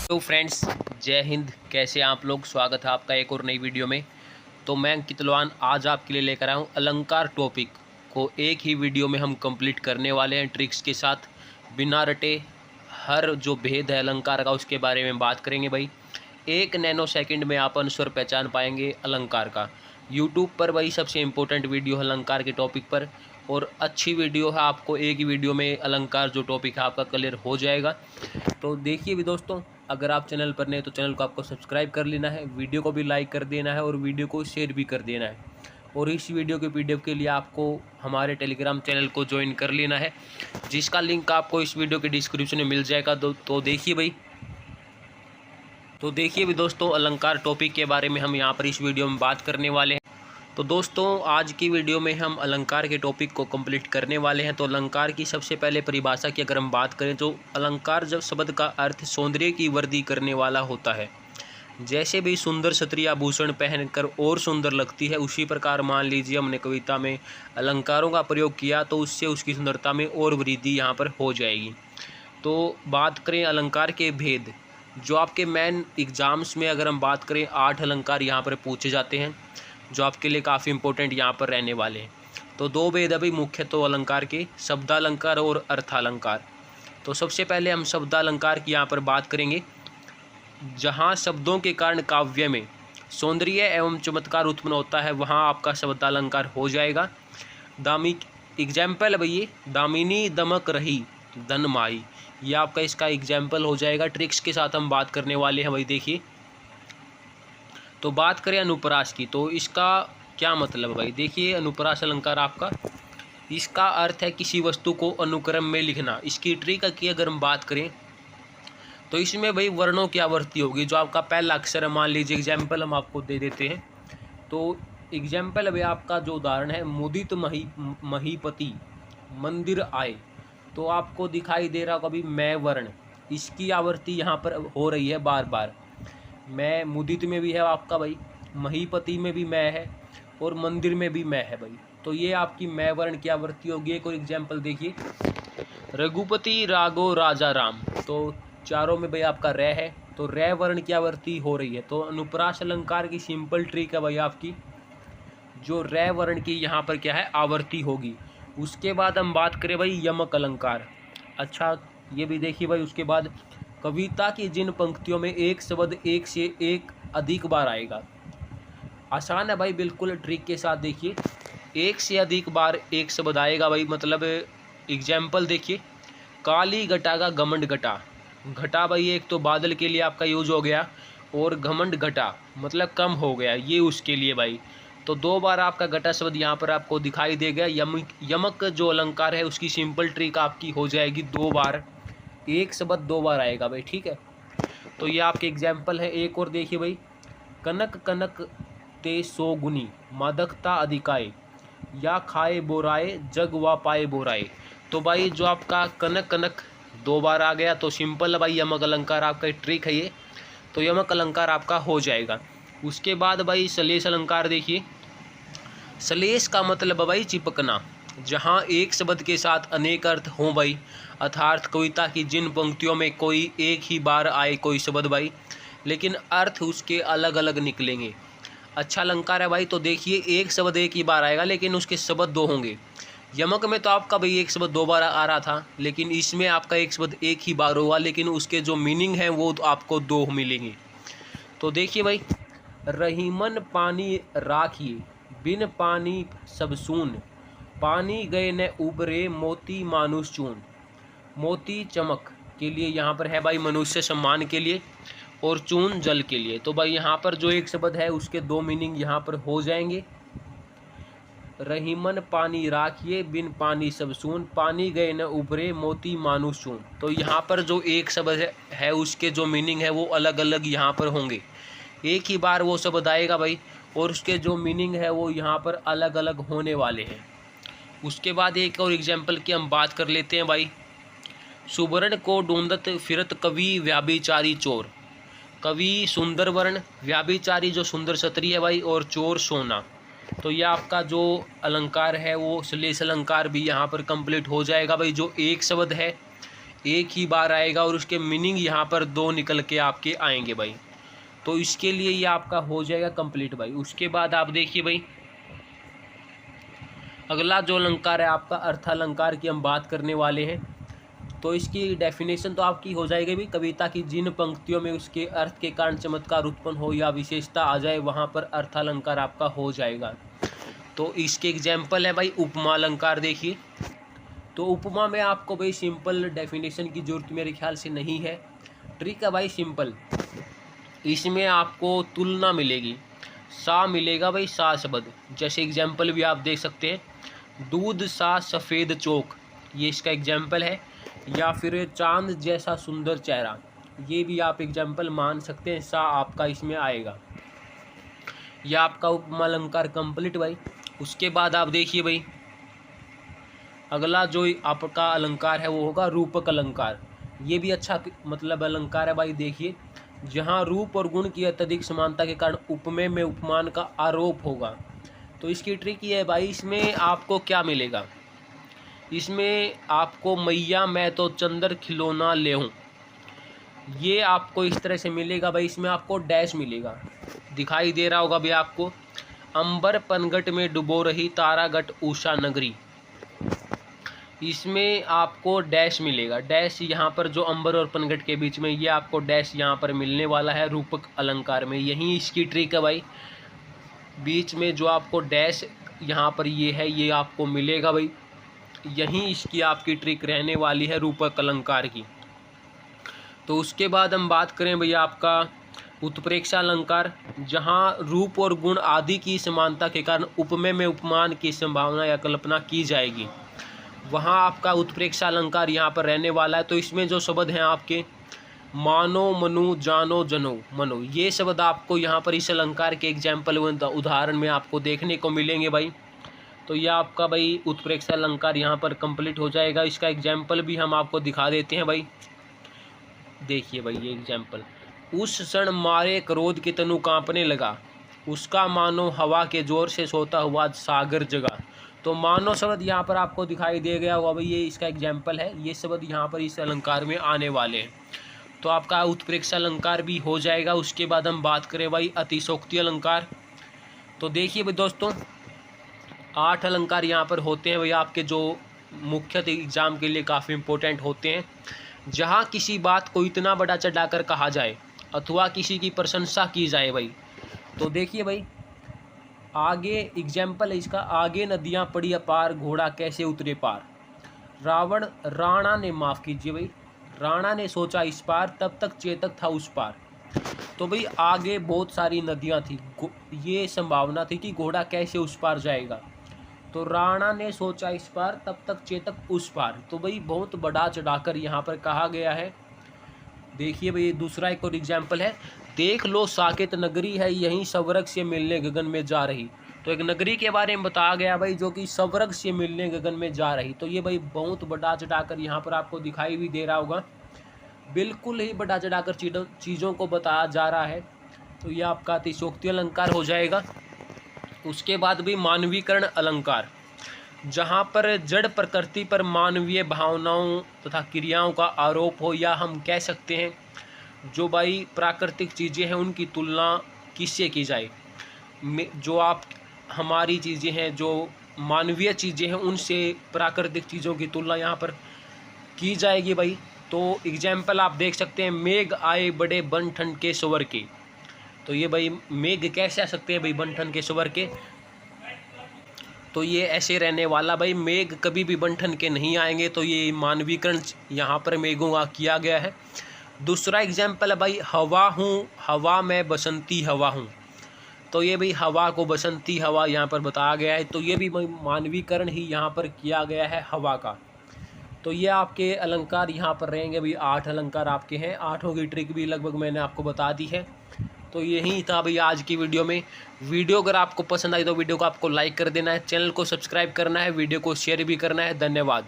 तो फ्रेंड्स, जय हिंद। कैसे आप लोग? स्वागत है आपका एक और नई वीडियो में। तो मैं अंकित लोहान आज आपके लिए लेकर आया हूँ अलंकार टॉपिक को एक ही वीडियो में हम कंप्लीट करने वाले हैं ट्रिक्स के साथ, बिना रटे। हर जो भेद है अलंकार का उसके बारे में बात करेंगे भाई। 1 नैनो सेकंड में आप अनुस्वर पहचान पाएंगे अलंकार का। यूट्यूब पर भाई सबसे इम्पोर्टेंट वीडियो है अलंकार के टॉपिक पर, और अच्छी वीडियो है। आपको एक ही वीडियो में अलंकार जो टॉपिक है आपका क्लियर हो जाएगा। तो देखिए भी दोस्तों, अगर आप चैनल पर नए तो चैनल को आपको सब्सक्राइब कर लेना है, वीडियो को भी लाइक कर देना है और वीडियो को शेयर भी कर देना है। और इस वीडियो के पीडीएफ के लिए आपको हमारे टेलीग्राम चैनल को ज्वाइन कर लेना है, जिसका लिंक आपको इस वीडियो के डिस्क्रिप्शन में मिल जाएगा। तो देखिए भी दोस्तों, अलंकार टॉपिक के बारे में हम यहाँ पर इस वीडियो में बात करने वाले हैं। तो दोस्तों, आज की वीडियो में हम अलंकार के टॉपिक को कंप्लीट करने वाले हैं। तो अलंकार की सबसे पहले परिभाषा की अगर हम बात करें तो अलंकार जब शब्द का अर्थ सौंदर्य की वृद्धि करने वाला होता है। जैसे भी सुंदर स्त्री आभूषण पहनकर और सुंदर लगती है, उसी प्रकार मान लीजिए हमने कविता में अलंकारों का प्रयोग किया तो उससे उसकी सुंदरता में और वृद्धि यहाँ पर हो जाएगी। तो बात करें अलंकार के भेद, जो आपके मेन एग्जाम्स में अगर हम बात करें 8 अलंकार यहाँ पर पूछे जाते हैं, जो आपके लिए काफ़ी इंपॉर्टेंट यहाँ पर रहने वाले हैं। तो 2 भेद अभी मुख्य तो अलंकार के, शब्दालंकार और अर्थालंकार। तो सबसे पहले हम शब्दालंकार की यहाँ पर बात करेंगे। जहाँ शब्दों के कारण काव्य में सौंदर्य एवं चमत्कार उत्पन्न होता है, वहाँ आपका शब्दालंकार हो जाएगा। एग्जाम्पल है भैया, दामिनी दमक रही धन माई, ये आपका इसका एग्जाम्पल हो जाएगा। ट्रिक्स के साथ हम बात करने वाले हैं भाई। देखिए, तो बात करें अनुप्रास की, तो इसका क्या मतलब है भाई। देखिए, अनुप्रास अलंकार आपका, इसका अर्थ है किसी वस्तु को अनुक्रम में लिखना। इसकी ट्रिक की अगर हम बात करें तो इसमें भाई वर्णों की आवृत्ति होगी। जो आपका पहला अक्षर है, मान लीजिए एग्जाम्पल हम आपको दे देते हैं। तो एग्जाम्पल अभी आपका जो उदाहरण है, मुदित महीपति मंदिर आए, तो आपको दिखाई दे रहा कभी मैं वर्ण, इसकी आवृत्ति यहाँ पर हो रही है बार बार। मैं मुदित में भी है आपका भाई, महीपति में भी मैं है और मंदिर में भी मैं है भाई। तो ये आपकी मैं वर्ण की आवृत्ति होगी। एक और एग्जाम्पल देखिए, रघुपति राघो राजा राम, तो चारों में भाई आपका रे है, तो रे वर्ण की आवृत्ति हो रही है। तो अनुप्रास अलंकार की सिंपल ट्रिक है भाई आपकी, जो रे वर्ण की यहाँ पर क्या है, आवृत्ति होगी। उसके बाद हम बात करें भाई यमक अलंकार। अच्छा, ये भी देखिए भाई। उसके बाद कविता की जिन पंक्तियों में एक शब्द एक से एक अधिक बार आएगा, आसान है भाई बिल्कुल। ट्रिक के साथ देखिए, एक से अधिक बार एक शब्द आएगा भाई। मतलब एग्जाम्पल देखिए, काली घटा का घमंड घटा। घटा भाई एक तो बादल के लिए आपका यूज हो गया, और घमंड घटा मतलब कम हो गया, ये उसके लिए भाई। तो 2 बार आपका घटा शब्द यहाँ पर आपको दिखाई देगा। यमक जो अलंकार है उसकी सिंपल ट्रिक आपकी हो जाएगी, 2 बार एक शब्द 2 बार आएगा भाई, ठीक है। तो ये आपके एग्जाम्पल है। एक और देखिए भाई, कनक कनक ते सो गुनी मादकता अधिकाए, या खाए बोराए जग वा पाए बोराए। तो भाई जो आपका कनक कनक 2 बार आ गया, तो सिंपल है भाई, यमक अलंकार आपका ट्रिक है ये। तो यमक अलंकार आपका हो जाएगा। उसके बाद भाई सलेश अलंकार देखिए। सलेश का मतलब है भाई चिपकना, जहाँ एक शब्द के साथ अनेक अर्थ हों भाई, अर्थात कविता की जिन पंक्तियों में कोई एक ही बार आए कोई शब्द भाई, लेकिन अर्थ उसके अलग अलग निकलेंगे। अच्छा अलंकार है भाई। तो देखिए, एक शब्द एक ही बार आएगा लेकिन उसके शब्द 2 होंगे। यमक में तो आपका भाई एक शब्द 2 बार आ रहा था, लेकिन इसमें आपका एक शब्द एक ही बार होगा, लेकिन उसके जो मीनिंग है वो आपको 2 मिलेंगे। तो देखिए भाई, रहीमन पानी राखिए बिन पानी सब सून, पानी गए न उबरे मोती मानुष चून। मोती चमक के लिए यहाँ पर है भाई, मनुष्य सम्मान के लिए, और चून जल के लिए। तो भाई यहाँ पर जो एक शब्द है उसके 2 मीनिंग यहाँ पर हो जाएंगे। रहीमन पानी राखिए बिन पानी सब सून, पानी गए न उभरे मोती मानुष चून। तो यहाँ पर जो एक शब्द है उसके जो मीनिंग है वो अलग अलग यहाँ पर होंगे। एक ही बार वो शब्द आएगा भाई, और उसके जो मीनिंग है वो यहाँ पर अलग अलग होने वाले हैं। उसके बाद एक और एग्जाम्पल की हम बात कर लेते हैं भाई। सुवर्ण को ढूंढत फिरत कवि व्याभिचारी चोर। कवि सुंदर वर्ण, व्याभिचारी जो सुंदर स्त्री है भाई, और चोर सोना। तो ये आपका जो अलंकार है वो सलेश अलंकार भी यहाँ पर कंप्लीट हो जाएगा भाई। जो एक शब्द है एक ही बार आएगा और उसके मीनिंग यहाँ पर 2 निकल के आपके आएंगे भाई। तो इसके लिए ये आपका हो जाएगा कंप्लीट भाई। उसके बाद आप देखिए भाई, अगला जो अलंकार है आपका अर्थालंकार की हम बात करने वाले हैं। तो इसकी डेफिनेशन तो आपकी हो जाएगी भाई, कविता की जिन पंक्तियों में उसके अर्थ के कारण चमत्कार उत्पन्न हो या विशेषता आ जाए वहाँ पर अर्थालंकार आपका हो जाएगा। तो इसके एग्जाम्पल है भाई उपमा अलंकार। देखिए, तो उपमा में आपको भाई सिंपल डेफिनेशन की जरूरत मेरे ख्याल से नहीं है। ट्रिक है भाई सिंपल, इसमें आपको तुलना मिलेगी, सा मिलेगा भाई, सा शब्द। जैसे एग्जाम्पल भी आप देख सकते हैं, दूध सा सफ़ेद चौक, ये इसका एग्जाम्पल है। या फिर चांद जैसा सुंदर चेहरा, ये भी आप एग्जाम्पल मान सकते हैं, सा आपका इसमें आएगा। यह आपका उपमा अलंकार कंप्लीट भाई। उसके बाद आप देखिए भाई, अगला जो आपका अलंकार है वो होगा रूपक अलंकार। ये भी अच्छा मतलब अलंकार है भाई। देखिए, जहाँ रूप और गुण की अत्यधिक समानता के कारण उपमेय में उपमान का आरोप होगा। तो इसकी ट्रिक ये है भाई, इसमें आपको क्या मिलेगा, इसमें आपको मैया मैं तो चंदर खिलौना ले हूँ, ये आपको इस तरह से मिलेगा भाई। इसमें आपको डैश मिलेगा, दिखाई दे रहा होगा भाई आपको, अंबर पनघट में डुबो रही तारागढ़ उषा नगरी, इसमें आपको डैश मिलेगा। डैश यहाँ पर जो अंबर और पनघट के बीच में, ये आपको डैश यहाँ पर मिलने वाला है रूपक अलंकार में। यही इसकी ट्रिक है भाई, बीच में जो आपको डैश यहाँ पर ये है, ये आपको मिलेगा भाई। यही इसकी आपकी ट्रिक रहने वाली है रूपक अलंकार की। तो उसके बाद हम बात करें भैया आपका उत्प्रेक्षा अलंकार, जहाँ रूप और गुण आदि की समानता के कारण उपमेय में उपमान की संभावना या कल्पना की जाएगी, वहाँ आपका उत्प्रेक्षा अलंकार यहाँ पर रहने वाला है। तो इसमें जो शब्द हैं आपके मानो मनु जानो जनो मनो, ये शब्द आपको यहाँ पर इस अलंकार के एग्जाम्पल उदाहरण में आपको देखने को मिलेंगे भाई। तो यह आपका भाई उत्प्रेक्षा अलंकार यहाँ पर कंप्लीट हो जाएगा। इसका एग्जाम्पल भी हम आपको दिखा देते हैं भाई। देखिए भाई ये एग्जाम्पल, उस क्षण मारे क्रोध के तनु कांपने लगा, उसका मानो हवा के जोर से सोता हुआ सागर जगा। तो मानो शब्द यहाँ पर आपको दिखाई दे गया होगा भाई, ये इसका एग्जाम्पल है। ये शब्द यहाँ पर इस अलंकार में आने वाले हैं। तो आपका उत्प्रेक्षा अलंकार भी हो जाएगा। उसके बाद हम बात करें भाई अतिशोक्ति अलंकार। तो देखिए भाई दोस्तों, 8 अलंकार यहाँ पर होते हैं भाई आपके, जो मुख्यतः एग्जाम के लिए काफ़ी इंपॉर्टेंट होते हैं। जहाँ किसी बात को इतना बड़ा चढ़ाकर कहा जाए अथवा किसी की प्रशंसा की जाए भाई। तो देखिए भाई, आगे एग्जाम्पल है इसका, आगे नदियाँ पड़ी अपार घोड़ा कैसे उतरे पार, राणा ने माफ़ कीजिए भाई, राणा ने सोचा इस पार तब तक चेतक था उस पार। तो भाई आगे बहुत सारी नदियाँ थी, ये संभावना थी कि घोड़ा कैसे उस पार जाएगा। तो राणा ने सोचा इस पार तब तक चेतक उस पार। तो भाई बहुत बड़ा चढ़ाकर यहाँ पर कहा गया है। देखिए भाई दूसरा एक और एग्जाम्पल है, देख लो साकेत नगरी है यहीं स्वर्ग से मिलने गगन में जा रही। तो एक नगरी के बारे में बताया गया भाई, जो कि स्वर्ग से मिलने गगन में जा रही। तो ये भाई बहुत बड़ा चढ़ाकर यहाँ पर आपको दिखाई भी दे रहा होगा, बिल्कुल ही बड़ा चढ़ाकर चीज़ों को बताया जा रहा है। तो ये आपका अतिशोक्ति अलंकार हो जाएगा। उसके बाद भी मानवीकरण अलंकार, जहाँ पर जड़ प्रकृति पर मानवीय भावनाओं तथा क्रियाओं का आरोप हो, या हम कह सकते हैं जो भाई प्राकृतिक चीज़ें हैं उनकी तुलना किससे की जाए, जो आप हमारी चीज़ें हैं जो मानवीय चीज़ें हैं उनसे प्राकृतिक चीज़ों की तुलना यहाँ पर की जाएगी भाई। तो एग्जाम्पल आप देख सकते हैं, मेघ आए बड़े बन ठन के स्वर के। तो ये भाई मेघ कैसे आ सकते हैं भाई बन ठन के स्वर के, तो ये ऐसे रहने वाला भाई, मेघ कभी भी बन ठन के नहीं आएंगे। तो ये मानवीकरण यहाँ पर मेघों का किया गया है। दूसरा एग्जाम्पल है भाई, हवा हूँ हवा मैं बसंती हवा हूँ। तो ये भाई हवा को बसंती हवा यहाँ पर बताया गया है। तो ये भी मानवीकरण ही यहाँ पर किया गया है हवा का। तो ये आपके अलंकार यहाँ पर रहेंगे भाई, 8 अलंकार आपके हैं। 8 की ट्रिक भी लगभग मैंने आपको बता दी है। तो यही था भाई आज की वीडियो में। वीडियो अगर आपको पसंद आई तो वीडियो को आपको लाइक कर देना है, चैनल को सब्सक्राइब करना है, वीडियो को शेयर भी करना है। धन्यवाद।